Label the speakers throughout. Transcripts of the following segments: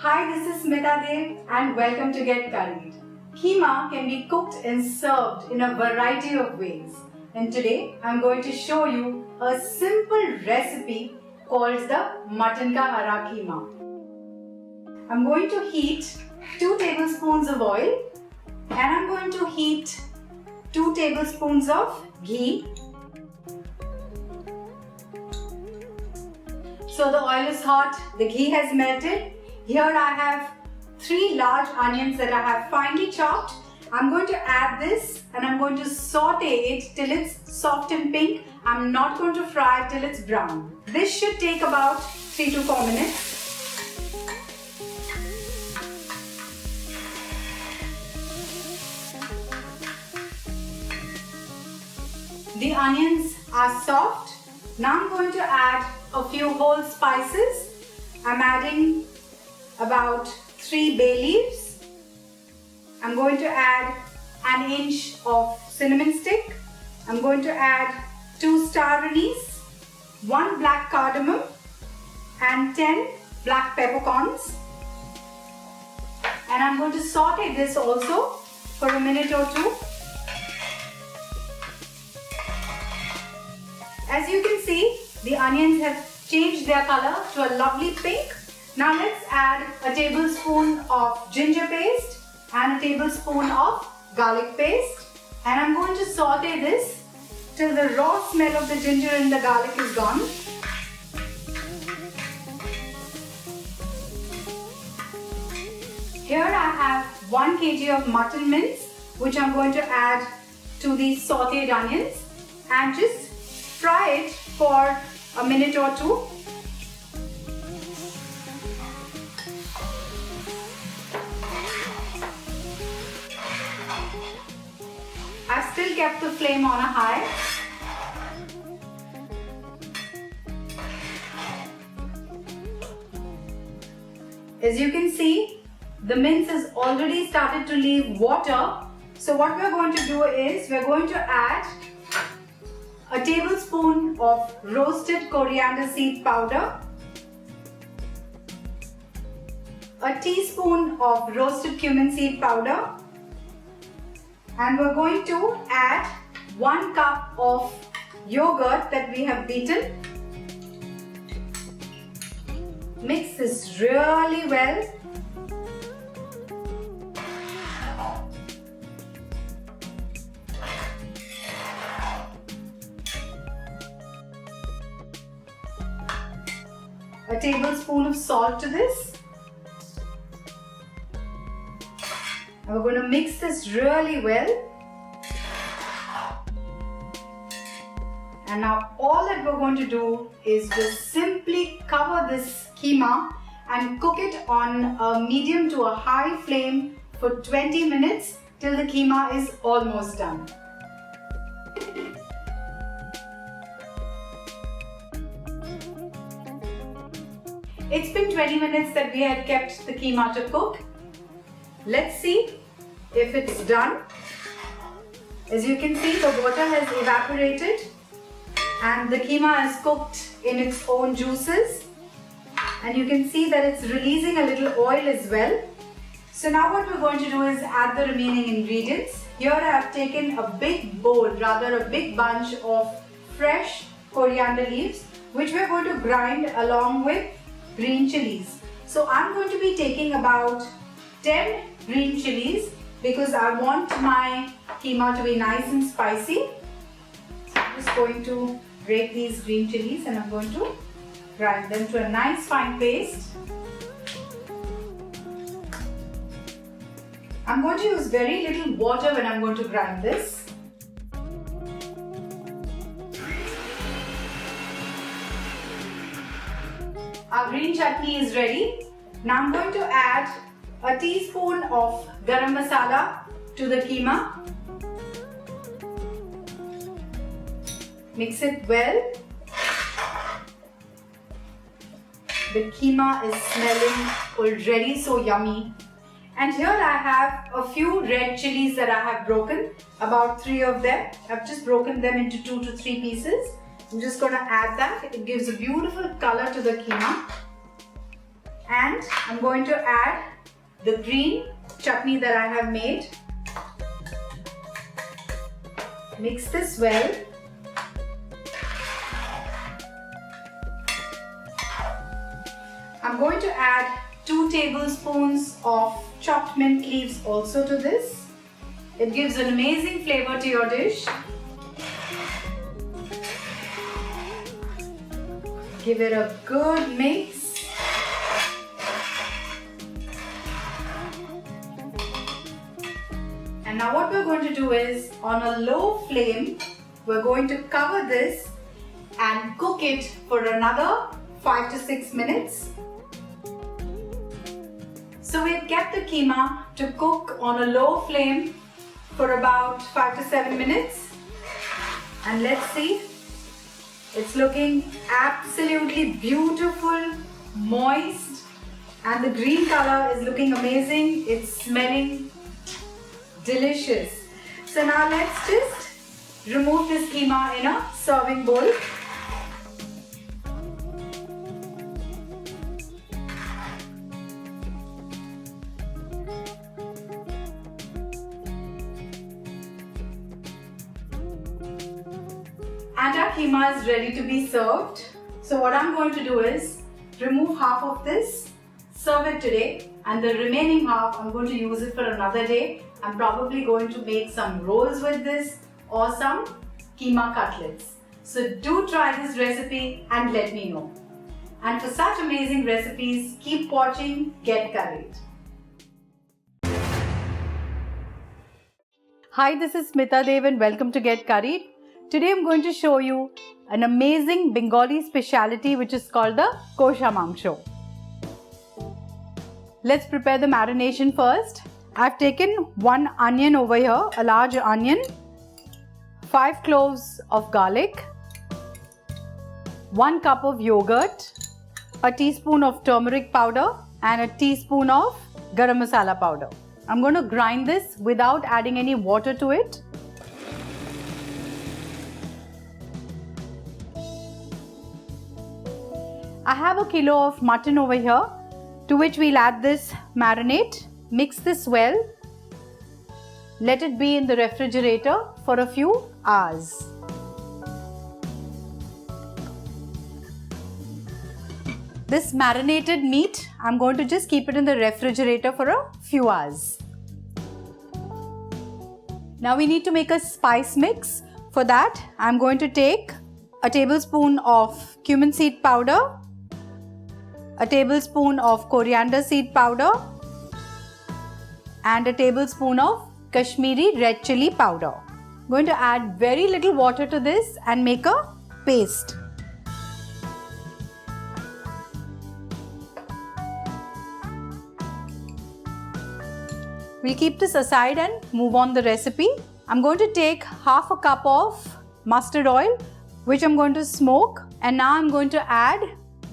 Speaker 1: Hi, this is Smita and welcome to Get Curried. Keema can be cooked and served in a variety of ways. And today I'm going to show you a simple recipe called the Mutton Hara Keema. I'm going to heat 2 tablespoons of oil and I'm going to heat 2 tablespoons of ghee. So the oil is hot, the ghee has melted. Here I have 3 large onions that I have finely chopped. I'm going to add this and I'm going to saute it till it's soft and pink. I'm not going to fry it till it's brown. This should take about 3 to 4 minutes. The onions are soft. Now I'm going to add a few whole spices. I'm adding about 3 bay leaves. I'm going to add an inch of cinnamon stick. I'm going to add 2 Star Anise, 1 Black Cardamom and 10 Black Peppercorns. And I'm going to saute this also for a minute or 2. As you can see, the onions have changed their color to a lovely pink. Now let's add a tablespoon of ginger paste and a tablespoon of garlic paste. And I'm going to saute this till the raw smell of the ginger and the garlic is gone. Here I have 1 kg of mutton mince, which I'm going to add to the sauteed onions and just fry it for a minute or 2. I've still kept the flame on a high. As you can see, the mince has already started to leave water. So what we're going to do is we're going to add a tablespoon of roasted Coriander Seed Powder, a teaspoon of roasted Cumin Seed Powder, and we're going to add 1 cup of yogurt that we have beaten. Mix this really well. A tablespoon of salt to this. And we're going to mix this really well. And now all that we're going to do is just simply cover this keema and cook it on a medium to a high flame for 20 minutes till the keema is almost done. It's been 20 minutes that we had kept the keema to cook. Let's see if it's done. As you can see, the water has evaporated and the keema is cooked in its own juices. And you can see that it's releasing a little oil as well. So now what we're going to do is add the remaining ingredients. Here I have taken a big bowl, rather a big bunch of fresh coriander leaves, which we're going to grind along with green chilies. So I'm going to be taking about 10 green chilies because I want my keema to be nice and spicy. So I'm just going to grate these green chilies and I'm going to grind them to a nice fine paste. I'm going to use very little water when I'm going to grind this. Our green chutney is ready. Now I'm going to add a teaspoon of garam masala to the keema. Mix it well. The keema is smelling already so yummy. And here I have a few red chillies that I have broken, about 3 of them. I've just broken them into 2 to 3 pieces. I'm just going to add that. It gives a beautiful color to the keema. And I'm going to add the green chutney that I have made. Mix this well. I'm going to add 2 tablespoons of chopped mint leaves also to this. It gives an amazing flavor to your dish. Give it a good mix. And now what we're going to do is, on a low flame, we're going to cover this and cook it for another 5 to 6 minutes. So we've kept the keema to cook on a low flame for about 5 to 7 minutes. And let's see, it's looking absolutely beautiful, moist, and the green color is looking amazing. It's smelling delicious. So now let's just remove this keema in a serving bowl. And our keema is ready to be served. So what I'm going to do is remove half of this, serve it today, and the remaining half I'm going to use it for another day. I'm probably going to make some rolls with this or some keema cutlets. So do try this recipe and let me know. And for such amazing recipes, keep watching Get Curried. Hi, this is Smita Dev and welcome to Get Curried. Today I'm going to show you an amazing Bengali speciality which is called the Kosha Mangsho. Let's prepare the marination first. I've taken 1 onion over here, a large onion, 5 cloves of garlic, 1 cup of yogurt, a teaspoon of turmeric powder and a teaspoon of garam masala powder. I'm going to grind this without adding any water to it. I have a kilo of mutton over here, to which we'll add this marinade. Mix this well. Let it be in the refrigerator for a few hours. This marinated meat, I'm going to just keep it in the refrigerator for a few hours. Now we need to make a spice mix. For that, I'm going to take a tablespoon of cumin seed powder, a tablespoon of coriander seed powder, and a tablespoon of Kashmiri Red Chilli Powder. I'm going to add very little water to this and make a paste. We'll keep this aside and move on the recipe. I'm going to take half a cup of mustard oil, which I'm going to smoke, and now I'm going to add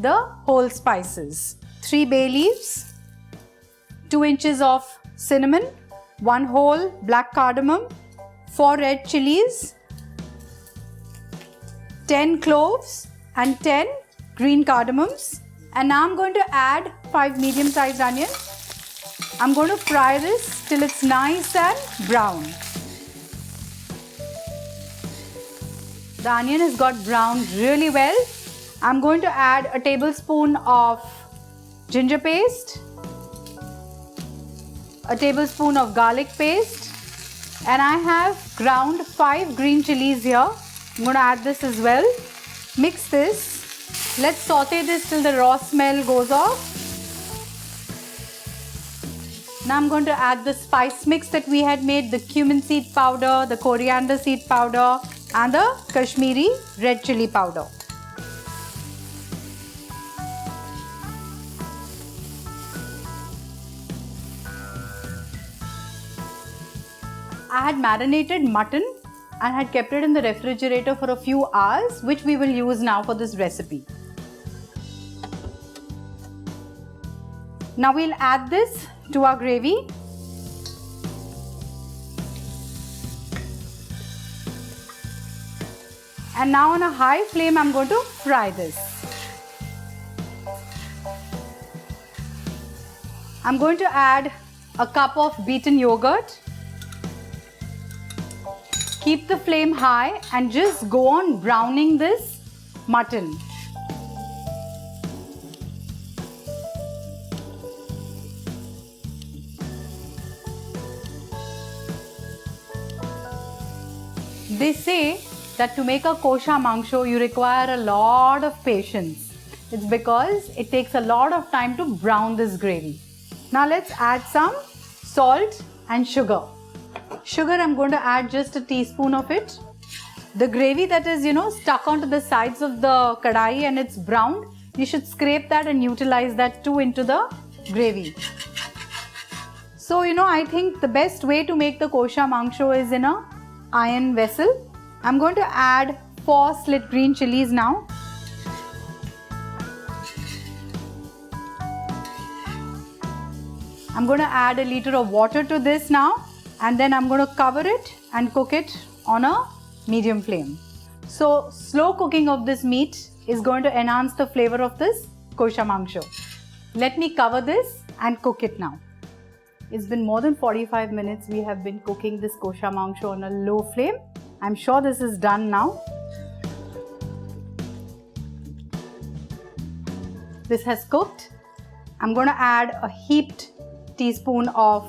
Speaker 1: the whole spices. 3 bay leaves, 2 inches of cinnamon, 1 whole black cardamom, 4 red chillies, 10 cloves and 10 green cardamoms. And now I'm going to add 5 medium-sized onions. I'm going to fry this till it's nice and brown. The onion has got browned really well. I'm going to add a tablespoon of ginger paste, a tablespoon of garlic paste, and I have ground 5 green chillies here. I'm going to add this as well. Mix this. Let's saute this till the raw smell goes off. Now I'm going to add the spice mix that we had made, the cumin seed powder, the coriander seed powder and the Kashmiri Red Chilli Powder. I had marinated mutton and had kept it in the refrigerator for a few hours, which we will use now for this recipe. Now we'll add this to our gravy. And now on a high flame, I'm going to fry this. I'm going to add a cup of beaten yogurt. Keep the flame high and just go on browning this mutton. They say that to make a Kosha Mangsho, you require a lot of patience. It's because it takes a lot of time to brown this gravy. Now let's add some salt and sugar. Sugar, I'm going to add just a teaspoon of it. The gravy that is, stuck onto the sides of the kadai and it's browned, you should scrape that and utilize that too into the gravy. So, I think the best way to make the Kosha Mangsho is in a iron vessel. I'm going to add 4 slit green chilies now. I'm going to add a liter of water to this now, and then I'm going to cover it and cook it on a medium flame. So slow cooking of this meat is going to enhance the flavor of this Kosha Mangsho. Let me cover this and cook it now. It's been more than 45 minutes we have been cooking this Kosha Mangsho on a low flame. I'm sure this is done now. This has cooked. I'm going to add a heaped teaspoon of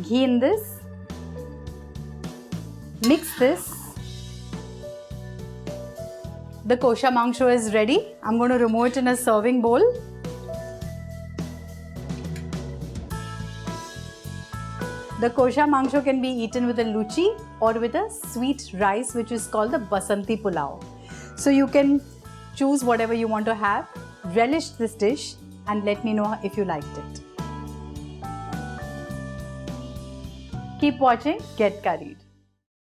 Speaker 1: ghee in this. Mix this. The Kosha Mangsho is ready. I'm going to remove it in a serving bowl. The Kosha Mangsho can be eaten with a luchi or with a sweet rice, which is called the basanti pulao. So you can choose whatever you want to have. Relish this dish and let me know if you liked it. Keep watching Get Curried.